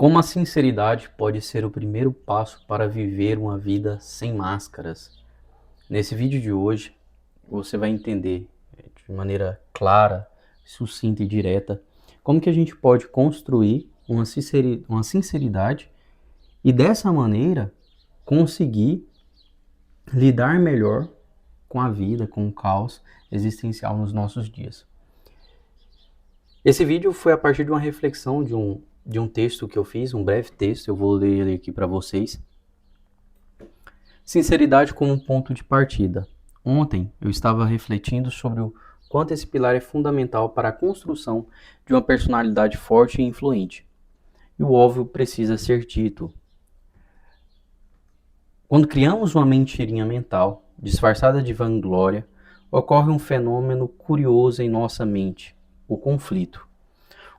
Como a sinceridade pode ser o primeiro passo para viver uma vida sem máscaras? Nesse vídeo de hoje, você vai entender de maneira clara, sucinta e direta como que a gente pode construir uma sinceridade e dessa maneira conseguir lidar melhor com a vida, com o caos existencial nos nossos dias. Esse vídeo foi a partir de uma reflexão de um texto que eu fiz, um breve texto, eu vou ler ele aqui para vocês. Sinceridade como um ponto de partida. Ontem eu estava refletindo sobre o quanto esse pilar é fundamental para a construção de uma personalidade forte e influente. E o óbvio precisa ser dito. Quando criamos uma mentirinha mental, disfarçada de vanglória, ocorre um fenômeno curioso em nossa mente, o conflito.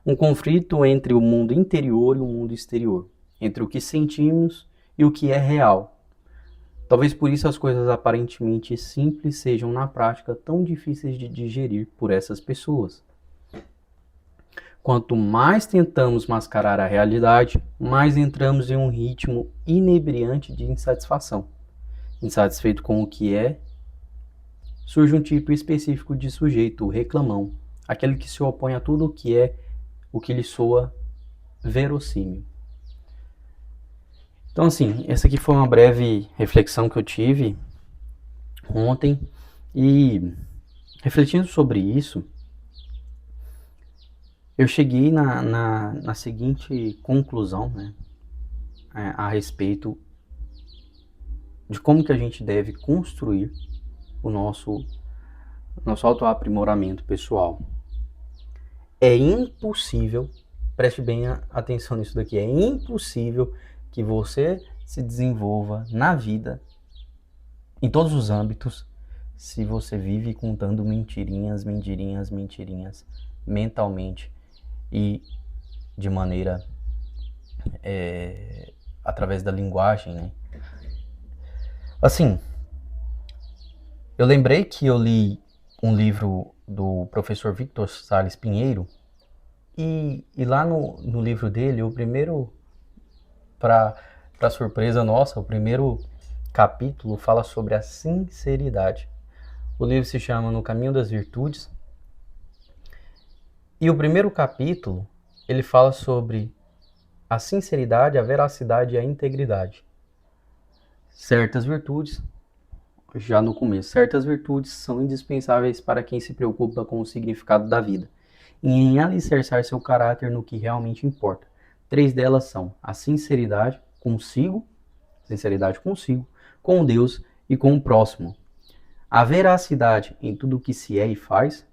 Um conflito entre o mundo interior e o mundo exterior, entre o que sentimos e o que é real. Talvez por isso as coisas aparentemente simples sejam na prática tão difíceis de digerir por essas pessoas. Quanto mais tentamos mascarar a realidade, mais entramos em um ritmo inebriante de insatisfação. Insatisfeito com o que é, surge um tipo específico de sujeito, o reclamão, aquele que se opõe a tudo o que é, o que lhe soa verossímil. Então, assim, essa aqui foi uma breve reflexão que eu tive ontem e, refletindo sobre isso, eu cheguei na seguinte conclusão, né, a respeito de como que a gente deve construir o nosso autoaprimoramento pessoal. É impossível, preste bem atenção nisso daqui, é impossível que você se desenvolva na vida, em todos os âmbitos, se você vive contando mentirinhas mentalmente e de maneira através da linguagem, né? Assim, eu lembrei que eu li um livro do professor Victor Sales Pinheiro e lá no livro dele, o primeiro, para surpresa nossa, o primeiro capítulo fala sobre a sinceridade. O livro se chama No Caminho das Virtudes e o primeiro capítulo ele fala sobre a sinceridade, a veracidade e a integridade. Certas virtudes, já no começo, certas virtudes são indispensáveis para quem se preocupa com o significado da vida e em alicerçar seu caráter no que realmente importa. 3 delas são a sinceridade consigo, com Deus e com o próximo. A veracidade em tudo o que se é e faz.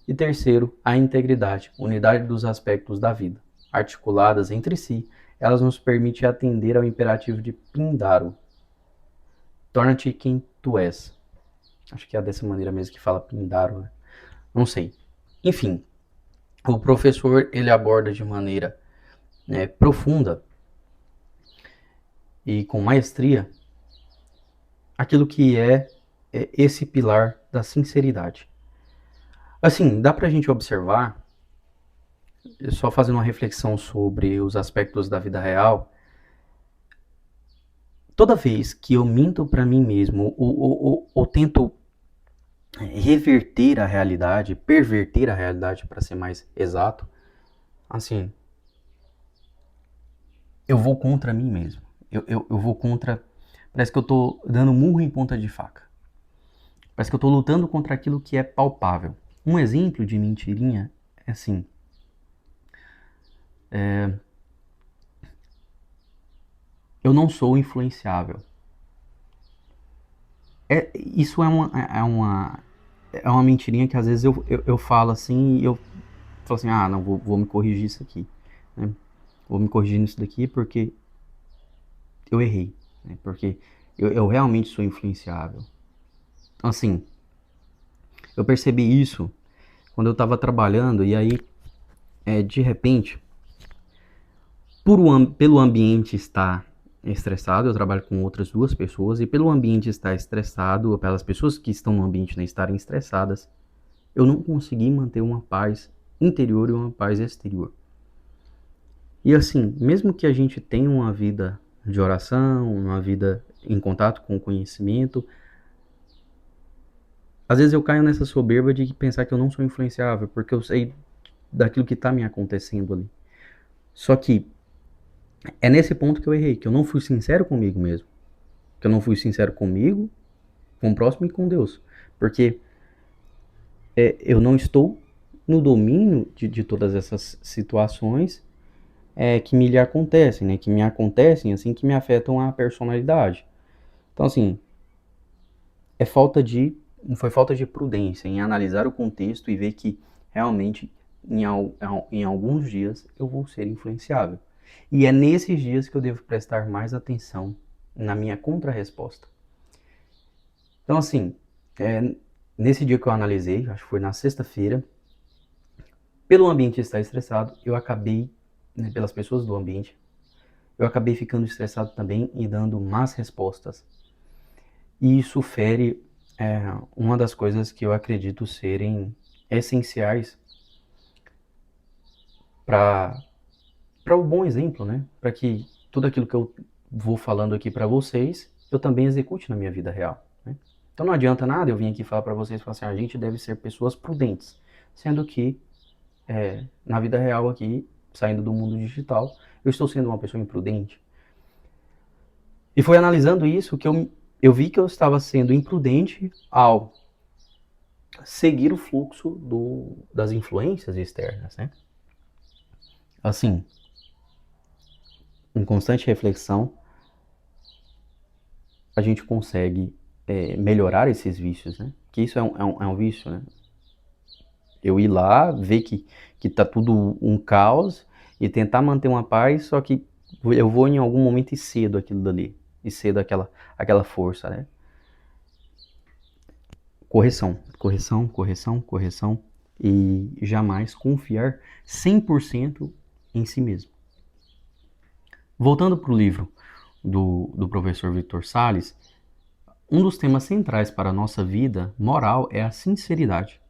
E terceiro, a integridade, unidade dos aspectos da vida. Articuladas entre si, elas nos permitem atender ao imperativo de Pindaro. Torna-te quem tu és. Acho que é dessa maneira mesmo que fala Pindaro, né? Não sei. Enfim, o professor ele aborda de maneira profunda e com maestria aquilo que é esse pilar da sinceridade. Assim, dá pra gente observar, só fazendo uma reflexão sobre os aspectos da vida real, toda vez que eu minto para mim mesmo ou tento reverter a realidade, perverter a realidade para ser mais exato, assim, eu vou contra mim mesmo. Eu vou contra, parece que eu tô dando murro em ponta de faca. Parece que eu tô lutando contra aquilo que é palpável. Um exemplo de mentirinha é assim, eu não sou influenciável. Isso é uma mentirinha que às vezes eu falo assim e eu falo assim, não, vou me corrigir isso aqui, né? Vou me corrigir nisso daqui porque eu errei, né? Porque eu realmente sou influenciável. Então, assim, eu percebi isso quando eu estava trabalhando e aí, de repente, pelo ambiente estar estressado, eu trabalho com outras 2 pessoas, e pelo ambiente estar estressado, pelas pessoas que estão no ambiente estarem estressadas, eu não consegui manter uma paz interior e uma paz exterior. E assim, mesmo que a gente tenha uma vida de oração, uma vida em contato com o conhecimento, às vezes eu caio nessa soberba de pensar que eu não sou influenciável, porque eu sei daquilo que está me acontecendo ali. Só que é nesse ponto que eu errei, que eu não fui sincero comigo mesmo. Que eu não fui sincero comigo, com o próximo e com Deus. Porque eu não estou no domínio de todas essas situações que me lhe acontecem, né? Que me acontecem, assim, que me afetam a personalidade. Então, assim, foi falta de prudência em analisar o contexto e ver que realmente em alguns dias eu vou ser influenciável. E é nesses dias que eu devo prestar mais atenção na minha contra-resposta. Então, assim, nesse dia que eu analisei, acho que foi na sexta-feira, pelo ambiente estar estressado, eu acabei, né, pelas pessoas do ambiente, eu acabei ficando estressado também e dando más respostas. E isso fere uma das coisas que eu acredito serem essenciais para o bom exemplo, né? Para que tudo aquilo que eu vou falando aqui para vocês, eu também execute na minha vida real. Né? Então não adianta nada eu vir aqui falar para vocês, falar assim, a gente deve ser pessoas prudentes, sendo que na vida real aqui, saindo do mundo digital, eu estou sendo uma pessoa imprudente. E foi analisando isso que eu vi que eu estava sendo imprudente ao seguir o fluxo das influências externas, né? Assim, em constante reflexão, a gente consegue melhorar esses vícios, né? Que isso é um vício, né? Eu ir lá, ver que tá tudo um caos e tentar manter uma paz, só que eu vou em algum momento e cedo aquilo dali. E cedo aquela força, né? Correção, correção, correção, correção. E jamais confiar 100% em si mesmo. Voltando para o livro do professor Victor Salles, um dos temas centrais para a nossa vida moral é a sinceridade.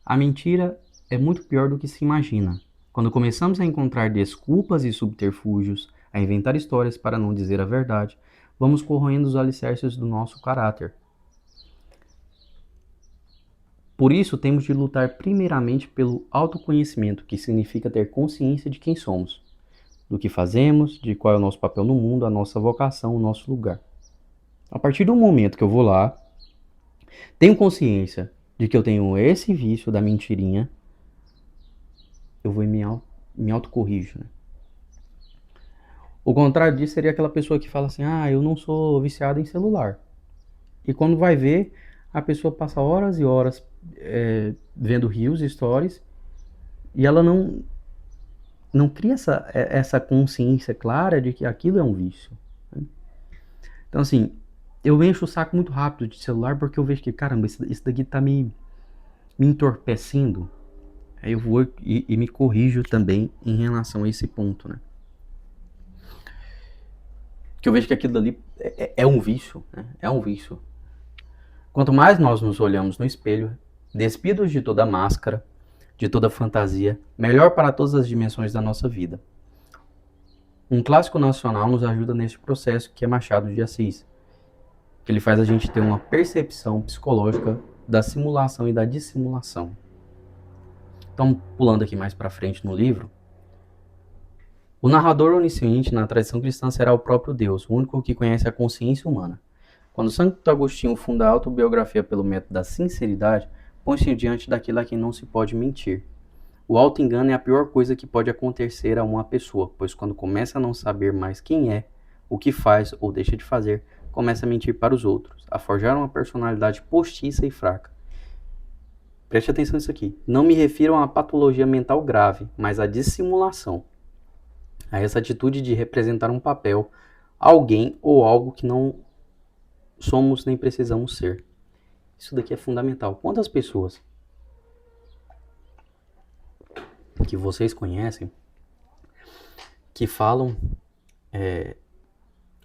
A mentira é muito pior do que se imagina. Quando começamos a encontrar desculpas e subterfúgios, a inventar histórias para não dizer a verdade, vamos corroendo os alicerces do nosso caráter. Por isso, temos de lutar primeiramente pelo autoconhecimento, que significa ter consciência de quem somos, do que fazemos, de qual é o nosso papel no mundo, a nossa vocação, o nosso lugar. A partir do momento que eu vou lá, tenho consciência de que eu tenho esse vício da mentirinha, eu vou e me autocorrijo, né? O contrário disso seria aquela pessoa que fala assim, eu não sou viciado em celular. E quando vai ver, a pessoa passa horas e horas vendo reels, stories, e ela não cria essa consciência clara de que aquilo é um vício. Né? Então, assim, eu encho o saco muito rápido de celular porque eu vejo que, caramba, isso daqui tá me entorpecendo. Aí eu vou e me corrijo também em relação a esse ponto, né? Que eu vejo que aquilo ali é um vício, né? É um vício. Quanto mais nós nos olhamos no espelho, despidos de toda máscara, de toda fantasia, melhor para todas as dimensões da nossa vida. Um clássico nacional nos ajuda neste processo, que é Machado de Assis, que ele faz a gente ter uma percepção psicológica da simulação e da dissimulação. Então, pulando aqui mais para frente no livro, o narrador onisciente na tradição cristã será o próprio Deus, o único que conhece a consciência humana. Quando Santo Agostinho funda a autobiografia pelo método da sinceridade, põe-se diante daquilo a quem não se pode mentir. O auto-engano é a pior coisa que pode acontecer a uma pessoa, pois quando começa a não saber mais quem é, o que faz ou deixa de fazer, começa a mentir para os outros, a forjar uma personalidade postiça e fraca. Preste atenção nisso aqui. Não me refiro a uma patologia mental grave, mas à dissimulação. A essa atitude de representar um papel, alguém ou algo que não somos nem precisamos ser. Isso daqui é fundamental. Quantas pessoas que vocês conhecem que falam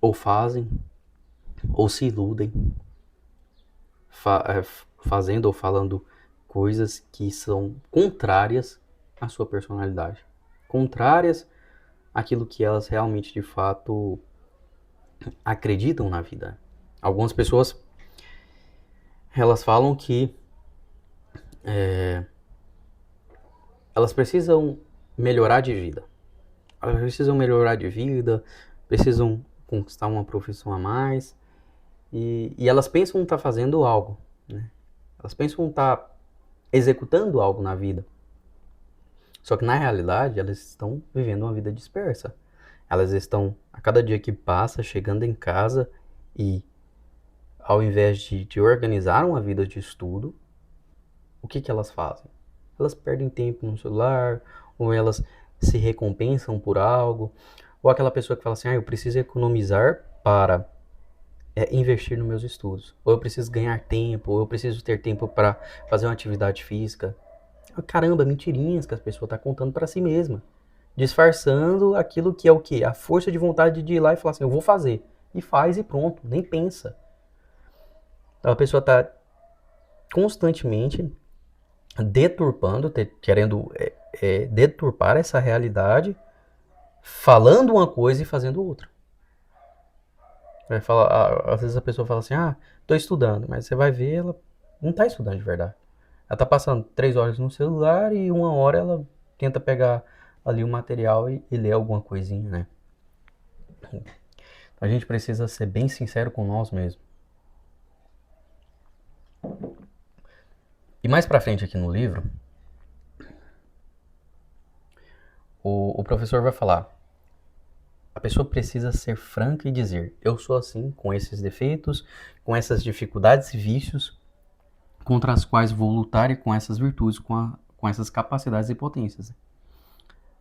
ou fazem ou se iludem fazendo ou falando coisas que são contrárias à sua personalidade, contrárias aquilo que elas realmente, de fato, acreditam na vida. Algumas pessoas, elas falam que elas precisam melhorar de vida. Elas precisam melhorar de vida, precisam conquistar uma profissão a mais. E elas pensam estar fazendo algo, né? Elas pensam estar executando algo na vida. Só que na realidade elas estão vivendo uma vida dispersa. Elas estão, a cada dia que passa, chegando em casa e, ao invés de organizar uma vida de estudo, o que elas fazem? Elas perdem tempo no celular, ou elas se recompensam por algo, ou aquela pessoa que fala assim, eu preciso economizar para investir nos meus estudos, ou eu preciso ganhar tempo, ou eu preciso ter tempo para fazer uma atividade física. Caramba, mentirinhas que as pessoas estão contando para si mesma, disfarçando aquilo que é o quê? A força de vontade de ir lá e falar assim, eu vou fazer. E faz e pronto, nem pensa. Então a pessoa está constantemente deturpando, querendo deturpar essa realidade, falando uma coisa e fazendo outra. Às vezes a pessoa fala assim, tô estudando, mas você vai ver, ela não está estudando de verdade. Ela está passando 3 horas no celular e 1 hora ela tenta pegar ali o material e ler alguma coisinha, né? A gente precisa ser bem sincero com nós mesmos. E mais pra frente aqui no livro, o professor vai falar, a pessoa precisa ser franca e dizer, eu sou assim, com esses defeitos, com essas dificuldades e vícios, contra as quais vou lutar e com essas virtudes, com essas capacidades e potências.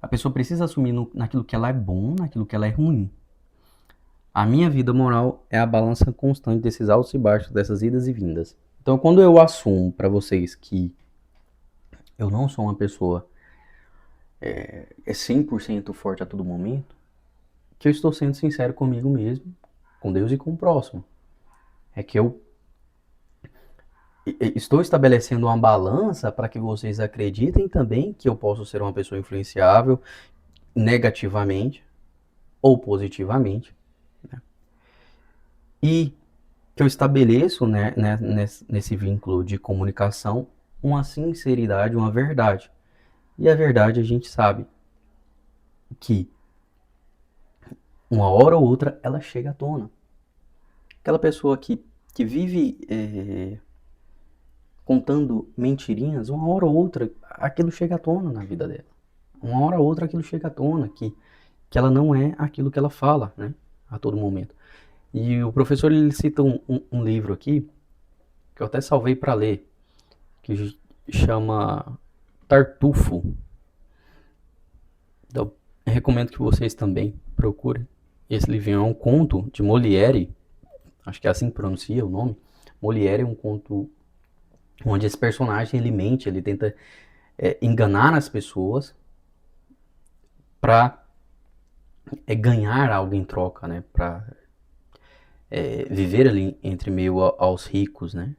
A pessoa precisa assumir naquilo que ela é bom, naquilo que ela é ruim. A minha vida moral é a balança constante desses altos e baixos, dessas idas e vindas. Então, quando eu assumo para vocês que eu não sou uma pessoa 100% forte a todo momento, que eu estou sendo sincero comigo mesmo, com Deus e com o próximo. É que eu estou estabelecendo uma balança para que vocês acreditem também que eu posso ser uma pessoa influenciável negativamente ou positivamente, né? E que eu estabeleço, né, nesse vínculo de comunicação uma sinceridade, uma verdade. E a verdade a gente sabe que uma hora ou outra ela chega à tona. Aquela pessoa que vive contando mentirinhas, uma hora ou outra aquilo chega à tona na vida dela. Uma hora ou outra aquilo chega à tona, que ela não é aquilo que ela fala, né, a todo momento. E o professor ele cita um livro aqui, que eu até salvei para ler, que chama Tartufo. Então, eu recomendo que vocês também procurem. Esse livro é um conto de Molière, acho que é assim que pronuncia o nome. Molière é um conto onde esse personagem ele mente, ele tenta enganar as pessoas para ganhar algo em troca, né? Para viver ali entre meio aos ricos, né?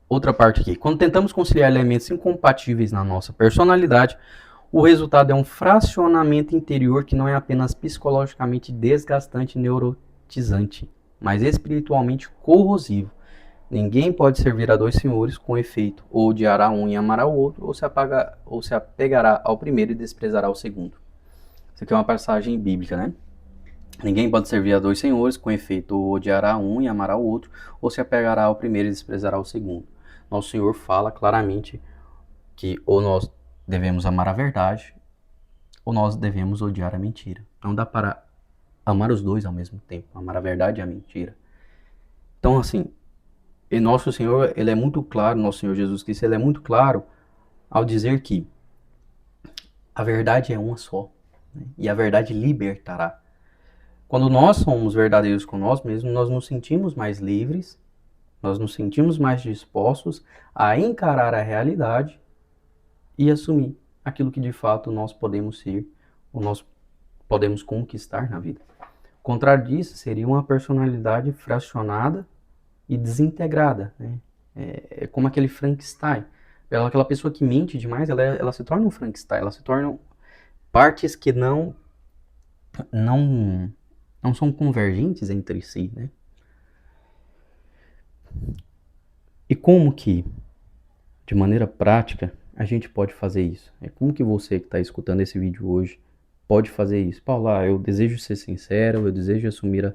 Outra parte aqui. Quando tentamos conciliar elementos incompatíveis na nossa personalidade, o resultado é um fracionamento interior que não é apenas psicologicamente desgastante e neurotizante, mas espiritualmente corrosivo. Ninguém pode servir a dois senhores com efeito, ou odiará um e amará o outro, ou se apegará ao primeiro e desprezará o segundo. Isso aqui é uma passagem bíblica, né? Ninguém pode servir a dois senhores com efeito, ou odiará um e amará o outro, ou se apegará ao primeiro e desprezará o segundo. Nosso Senhor fala claramente que ou nós devemos amar a verdade, ou nós devemos odiar a mentira. Não dá para amar os dois ao mesmo tempo, amar a verdade e a mentira. Então, assim, e nosso Senhor, ele é muito claro, nosso Senhor Jesus Cristo, ele é muito claro ao dizer que a verdade é uma só, né? E a verdade libertará. Quando nós somos verdadeiros com nós mesmos, nós nos sentimos mais livres, nós nos sentimos mais dispostos a encarar a realidade e assumir aquilo que de fato nós podemos ser, ou nós podemos conquistar na vida. O contrário disso seria uma personalidade fracionada e desintegrada, né? É como aquele Frankenstein. Aquela pessoa que mente demais, ela se torna um Frankenstein, ela se torna partes que não, não são convergentes entre si, né? E como que, de maneira prática, a gente pode fazer isso? Como que você que está escutando esse vídeo hoje pode fazer isso? Paula, eu desejo ser sincero, eu desejo assumir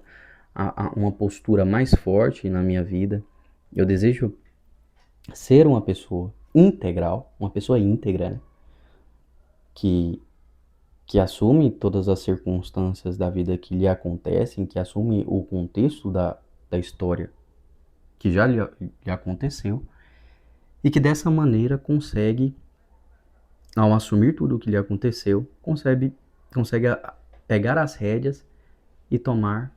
uma postura mais forte na minha vida, eu desejo ser uma pessoa integral, uma pessoa íntegra, né? que assume todas as circunstâncias da vida que lhe acontecem, que assume o contexto da história que já lhe aconteceu, e que dessa maneira consegue, ao assumir tudo o que lhe aconteceu, consegue pegar as rédeas e tomar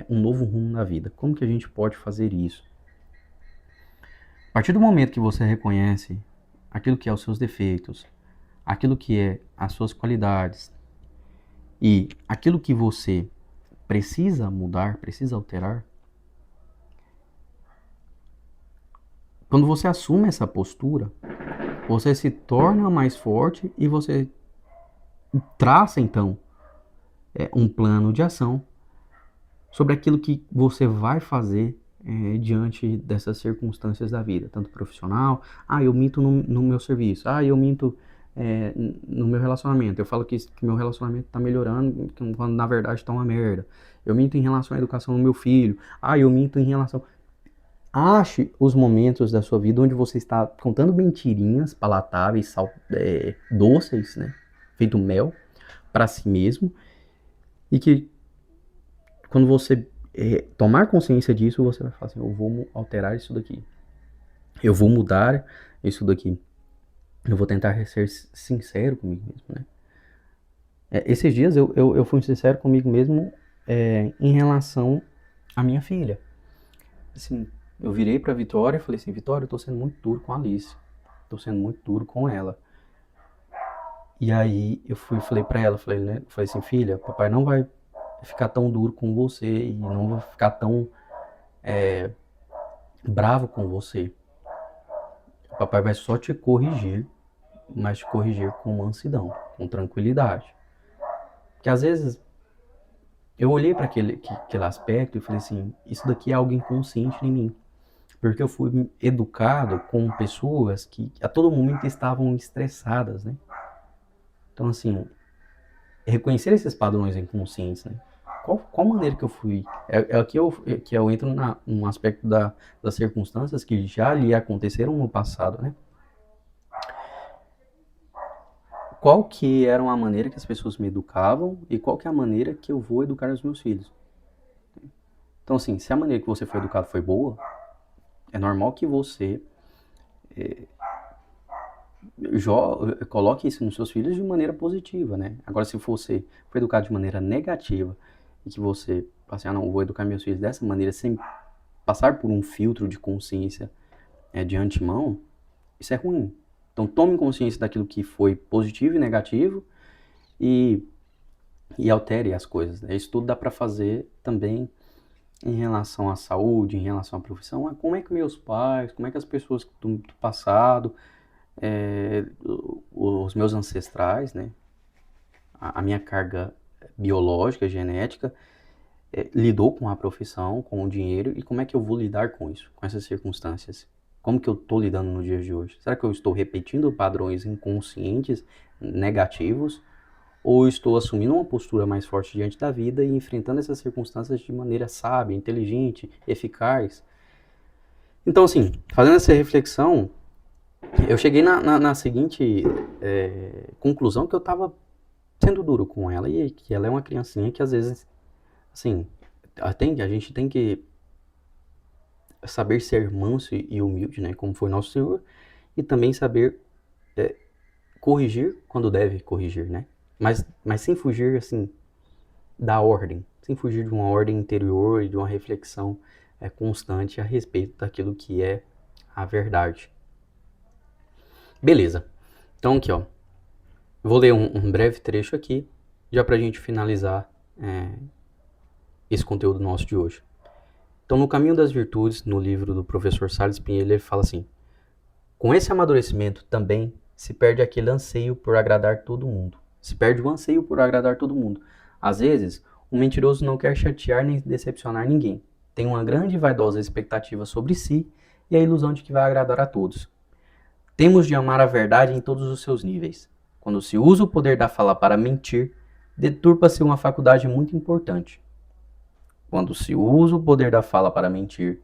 um novo rumo na vida. Como que a gente pode fazer isso? A partir do momento que você reconhece aquilo que é os seus defeitos, aquilo que é as suas qualidades e aquilo que você precisa mudar, precisa alterar, quando você assume essa postura, você se torna mais forte e você traça então um plano de ação sobre aquilo que você vai fazer diante dessas circunstâncias da vida, tanto profissional, eu minto no meu serviço, eu minto no meu relacionamento, eu falo que meu relacionamento está melhorando, quando na verdade está uma merda, eu minto em relação à educação do meu filho, eu minto em relação... Ache os momentos da sua vida onde você está contando mentirinhas palatáveis, doces, né? Feito mel, para si mesmo, e que quando você tomar consciência disso, você vai falar assim, eu vou alterar isso daqui, eu vou mudar isso daqui, eu vou tentar ser sincero comigo mesmo, né? Esses dias eu fui sincero comigo mesmo em relação à minha filha. Assim, eu virei pra Vitória e falei assim, Vitória, eu tô sendo muito duro com a Alice, tô sendo muito duro com ela. E aí eu falei pra ela, falei assim, filha, papai não vai ficar tão duro com você e não vai ficar tão bravo com você. O papai vai só te corrigir, mas te corrigir com mansidão, com tranquilidade. Porque às vezes eu olhei para aquele aspecto e falei assim, isso daqui é algo inconsciente em mim. Porque eu fui educado com pessoas que a todo momento estavam estressadas, né? Então, assim, reconhecer esses padrões inconscientes, né? Qual maneira que eu fui? Aqui que eu entro num aspecto das circunstâncias que já lhe aconteceram no passado, né? Qual que era a maneira que as pessoas me educavam e qual que é a maneira que eu vou educar os meus filhos? Então, assim, se a maneira que você foi educado foi boa, é normal que você coloque isso nos seus filhos de maneira positiva, né? Agora, se você foi educado de maneira negativa e que você fala assim, não, vou educar meus filhos dessa maneira sem passar por um filtro de consciência de antemão, isso é ruim. Então, tome consciência daquilo que foi positivo e negativo e altere as coisas, né? Isso tudo dá para fazer também em relação à saúde, em relação à profissão. Como é que meus pais, como é que as pessoas do passado, os meus ancestrais, né? A minha carga biológica, genética, lidou com a profissão, com o dinheiro, e como é que eu vou lidar com isso, com essas circunstâncias? Como que eu estou lidando no dia de hoje? Será que eu estou repetindo padrões inconscientes, negativos, ou estou assumindo uma postura mais forte diante da vida e enfrentando essas circunstâncias de maneira sábia, inteligente, eficaz? Então, assim, fazendo essa reflexão, eu cheguei na seguinte conclusão, que eu estava sendo duro com ela, e que ela é uma criancinha que às vezes, assim, a gente tem que saber ser manso e humilde, né, como foi nosso Senhor, e também saber corrigir quando deve corrigir, né, mas sem fugir, assim, da ordem, sem fugir de uma ordem interior e de uma reflexão constante a respeito daquilo que é a verdade. Beleza, então aqui, ó, vou ler um breve trecho aqui, já pra gente finalizar esse conteúdo nosso de hoje. Então, no Caminho das Virtudes, no livro do professor Salles Pinheiro, ele fala assim, Com esse amadurecimento também se perde aquele anseio por agradar todo mundo. Se perde o anseio por agradar todo mundo. Às vezes, um mentiroso não quer chatear nem decepcionar ninguém. Tem uma grande e vaidosa expectativa sobre si e a ilusão de que vai agradar a todos. Temos de amar a verdade em todos os seus níveis. Quando se usa o poder da fala para mentir, deturpa-se uma faculdade muito importante. Quando se usa o poder da fala para mentir,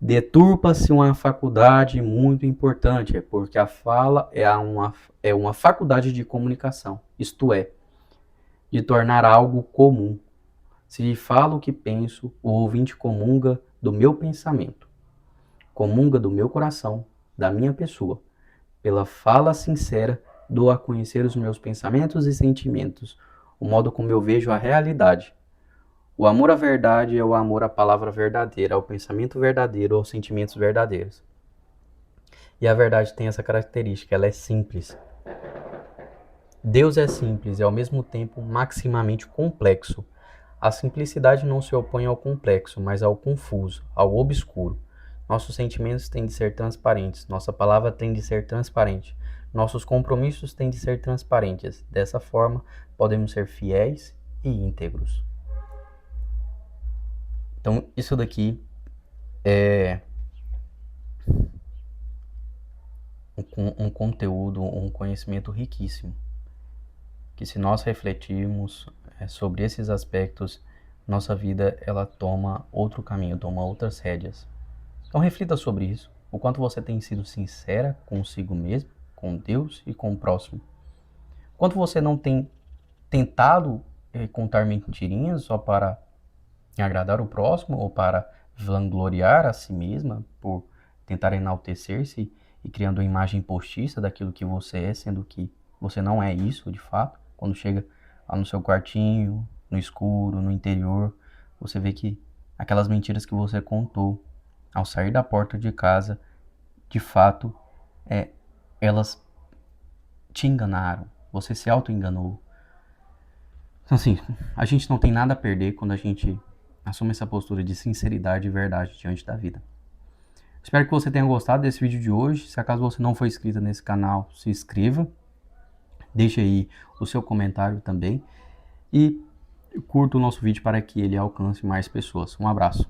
deturpa-se uma faculdade muito importante, porque a fala é uma faculdade de comunicação, isto é, de tornar algo comum. Se falo o que penso, o ouvinte comunga do meu pensamento, comunga do meu coração, da minha pessoa. Pela fala sincera, dou a conhecer os meus pensamentos e sentimentos, o modo como eu vejo a realidade. O amor à verdade é o amor à palavra verdadeira, ao pensamento verdadeiro, aos sentimentos verdadeiros. E a verdade tem essa característica, ela é simples. Deus é simples e ao mesmo tempo maximamente complexo. A simplicidade não se opõe ao complexo, mas ao confuso, ao obscuro. Nossos sentimentos têm de ser transparentes, nossa palavra tem de ser transparente, nossos compromissos têm de ser transparentes. Dessa forma, podemos ser fiéis e íntegros. Então, isso daqui é um conteúdo, um conhecimento riquíssimo, que se nós refletirmos sobre esses aspectos, nossa vida ela toma outro caminho, toma outras rédeas. Então reflita sobre isso, o quanto você tem sido sincera consigo mesmo, com Deus e com o próximo. Quanto você não tem tentado contar mentirinhas só para agradar o próximo ou para vangloriar a si mesma, por tentar enaltecer-se e criando uma imagem postiça daquilo que você é, sendo que você não é isso de fato. Quando chega lá no seu quartinho, no escuro, no interior, você vê que aquelas mentiras que você contou ao sair da porta de casa, de fato, elas te enganaram, você se auto-enganou. Então assim, a gente não tem nada a perder quando a gente assume essa postura de sinceridade e verdade diante da vida. Espero que você tenha gostado desse vídeo de hoje. Se acaso você não for inscrito nesse canal, se inscreva. Deixe aí o seu comentário também. E curta o nosso vídeo para que ele alcance mais pessoas. Um abraço.